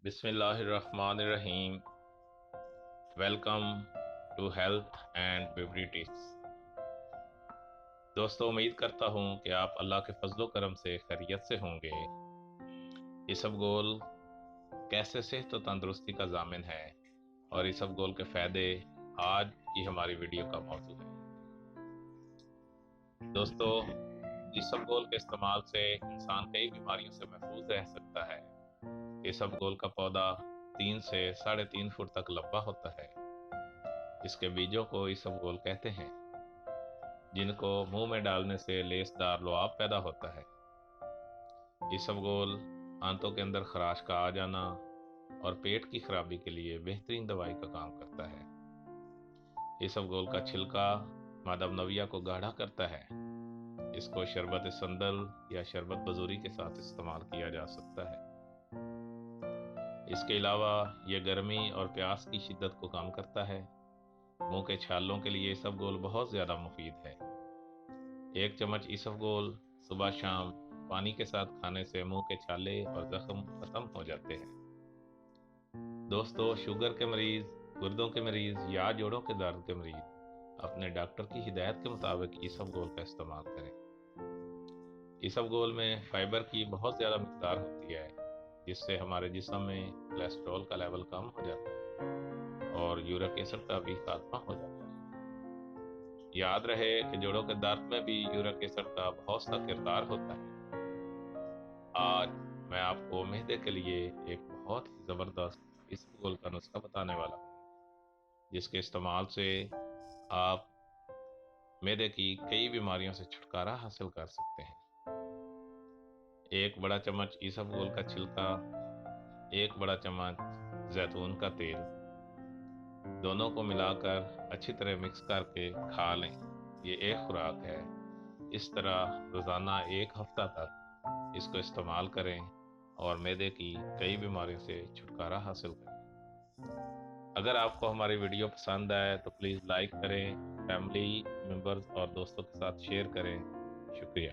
بسم اللہ الرحمن الرحیم۔ Welcome to health and beauty tips. دوستو، امید کرتا ہوں کہ آپ اللہ کے فضل و کرم سے خیریت سے ہوں گے۔ اسبگول کیسے صحت و تندرستی کا ضامن ہے اور اسبگول کے فائدے آج کی ہماری ویڈیو کا موضوع ہے۔ دوستو، اسبگول کے استعمال سے انسان کئی بیماریوں سے محفوظ رہ سکتا ہے۔ اسبگول کا پودا 3 سے 3.5 فٹ تک لمبا ہوتا ہے۔ اس کے بیجوں کو اسبگول کہتے ہیں، جن کو منہ میں ڈالنے سے لیس دار لعاب پیدا ہوتا ہے۔ اسبگول آنتوں کے اندر خراش کا آ جانا اور پیٹ کی خرابی کے لیے بہترین دوائی کا کام کرتا ہے۔ اسبگول کا چھلکا مادہ نویہ کو گاڑھا کرتا ہے۔ اس کو شربت سندل یا شربت بزوری کے ساتھ استعمال کیا جا سکتا ہے۔ اس کے علاوہ یہ گرمی اور پیاس کی شدت کو کم کرتا ہے۔ منہ کے چھالوں کے لیے اسبگول بہت زیادہ مفید ہے۔ 1 چمچ اسبگول صبح شام پانی کے ساتھ کھانے سے منہ کے چھالے اور زخم ختم ہو جاتے ہیں۔ دوستو، شوگر کے مریض، گردوں کے مریض یا جوڑوں کے درد کے مریض اپنے ڈاکٹر کی ہدایت کے مطابق اسبگول کا استعمال کریں۔ اسبگول میں فائبر کی بہت زیادہ مقدار ہوتی ہے، جس سے ہمارے جسم میں کولیسٹرول کا لیول کم ہو جاتا ہے اور یورک ایسڈ کا بھی خاتمہ ہو جاتا ہے۔ یاد رہے کہ جوڑوں کے درد میں بھی یورک ایسڈ کا بہت سا کردار ہوتا ہے۔ آج میں آپ کو معدے کے لیے ایک بہت ہی زبردست اسبگول کا نسخہ بتانے والا ہوں، جس کے استعمال سے آپ معدے کی کئی بیماریوں سے چھٹکارا حاصل کر سکتے ہیں۔ 1 بڑا چمچ اسبگول کا چھلکا، 1 بڑا چمچ زیتون کا تیل، دونوں کو ملا کر اچھی طرح مکس کر کے کھا لیں۔ یہ ایک خوراک ہے۔ اس طرح روزانہ 1 ہفتہ تک اس کو استعمال کریں اور معدے کی کئی بیماریوں سے چھٹکارا حاصل کریں۔ اگر آپ کو ہماری ویڈیو پسند آئے تو پلیز لائک کریں، فیملی ممبرز اور دوستوں کے ساتھ شیئر کریں۔ شکریہ۔